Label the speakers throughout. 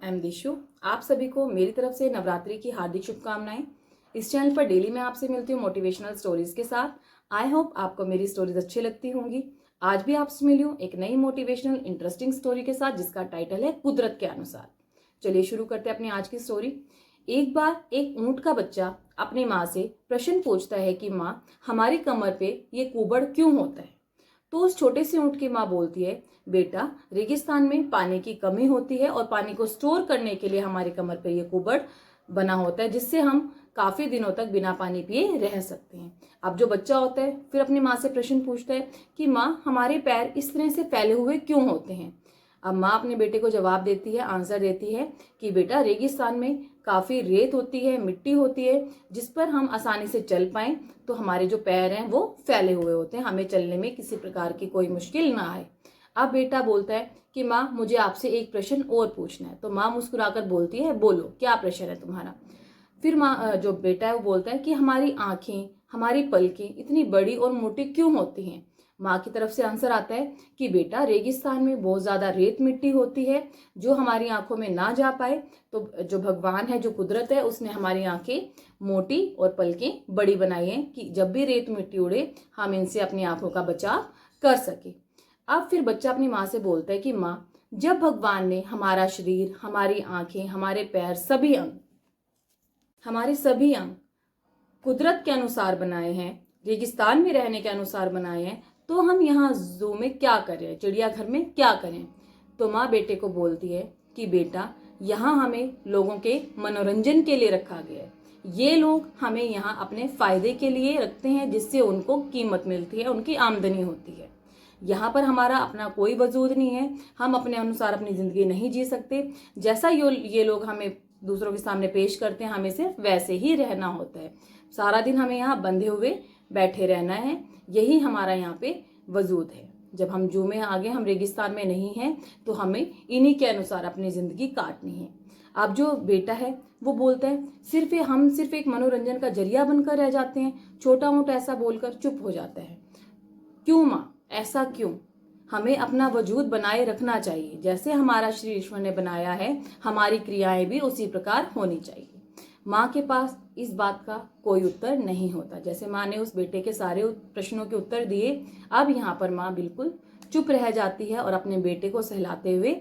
Speaker 1: M दिशु। आप सभी को मेरी तरफ से नवरात्रि की हार्दिक शुभकामनाएं। इस चैनल पर डेली मैं आपसे मिलती हूँ मोटिवेशनल स्टोरीज के साथ। आई होप आपको मेरी स्टोरीज अच्छी लगती होंगी। आज भी आपसे मिली हूँ एक नई मोटिवेशनल इंटरेस्टिंग स्टोरी के साथ जिसका टाइटल है कुदरत के अनुसार। चलिए शुरू करते हैं अपनी आज की स्टोरी। एक बार एक ऊंट का बच्चा अपनी माँ से प्रश्न पूछता है कि माँ, हमारी कमर पे ये कुबड़ क्यों होता है। तो उस छोटे से ऊंट की माँ बोलती है, बेटा, रेगिस्तान में पानी की कमी होती है और पानी को स्टोर करने के लिए हमारी कमर पे ये कुबड़ बना होता है, जिससे हम काफी दिनों तक बिना पानी पिए रह सकते हैं। अब जो बच्चा होता है फिर अपनी माँ से प्रश्न पूछता है कि माँ, हमारे पैर इस तरह से फैले हुए क्यों होते हैं। अब माँ अपने बेटे को जवाब देती है, आंसर देती है कि बेटा, रेगिस्तान में काफी रेत होती है, मिट्टी होती है, जिस पर हम आसानी से चल पाएं, तो हमारे जो पैर हैं वो फैले हुए होते हैं, हमें चलने में किसी प्रकार की कोई मुश्किल ना आए। अब बेटा बोलता है कि माँ, मुझे आपसे एक प्रश्न और पूछना है। तो माँ मुस्कुराकर बोलती है, बोलो, क्या प्रश्न है तुम्हारा। फिर माँ जो बेटा है वो बोलता है कि हमारी आंखें, हमारी पलकें इतनी बड़ी और मोटी क्यों होती हैं। माँ की तरफ से आंसर आता है कि बेटा, रेगिस्तान में बहुत ज्यादा रेत मिट्टी होती है जो हमारी आंखों में ना जा पाए, तो जो भगवान है, जो कुदरत है, उसने हमारी आंखें मोटी और पलकें बड़ी बनाई हैं कि जब भी रेत मिट्टी उड़े हम इनसे अपनी आंखों का बचाव कर सके। अब फिर बच्चा अपनी माँ से बोलता है कि माँ, जब भगवान ने हमारा शरीर, हमारी आंखें, हमारे पैर, हमारे सभी अंग कुदरत के अनुसार बनाए हैं, रेगिस्तान में रहने के अनुसार बनाए हैं, तो हम यहाँ जू में क्या करें, चिड़ियाघर में क्या करें। तो माँ बेटे को बोलती है कि बेटा, यहाँ हमें लोगों के मनोरंजन के लिए रखा गया है। ये लोग हमें यहाँ अपने फायदे के लिए रखते हैं, जिससे उनको कीमत मिलती है, उनकी आमदनी होती है। यहाँ पर हमारा अपना कोई वजूद नहीं है, हम अपने अनुसार अपनी जिंदगी नहीं जी सकते। जैसा ये लोग हमें दूसरों के सामने पेश करते हैं, हमें सिर्फ वैसे ही रहना होता है। सारा दिन हमें यहाँ बंधे हुए बैठे रहना है, यही हमारा यहाँ पे वजूद है। जब हम जू में आगे, हम रेगिस्तान में नहीं हैं, तो हमें इन्हीं के अनुसार अपनी जिंदगी काटनी है। अब जो बेटा है वो बोलता है, हम सिर्फ एक मनोरंजन का जरिया बनकर रह जाते हैं। छोटा मोटा ऐसा बोलकर चुप हो जाता है। क्यों माँ, ऐसा क्यों। हमें अपना वजूद बनाए रखना चाहिए, जैसे हमारा शरीर ईश्वर ने बनाया है, हमारी क्रियाएं भी उसी प्रकार होनी चाहिए। माँ के पास इस बात का कोई उत्तर नहीं होता। जैसे माँ ने उस बेटे के सारे प्रश्नों के उत्तर दिए, अब यहाँ पर माँ बिल्कुल चुप रह जाती है और अपने बेटे को सहलाते हुए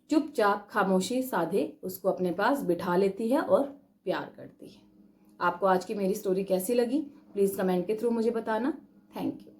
Speaker 1: चुपचाप खामोशी साधे उसको अपने पास बिठा लेती है और प्यार करती है। आपको आज की मेरी स्टोरी कैसी लगी, प्लीज कमेंट के थ्रू मुझे बताना। Thank you.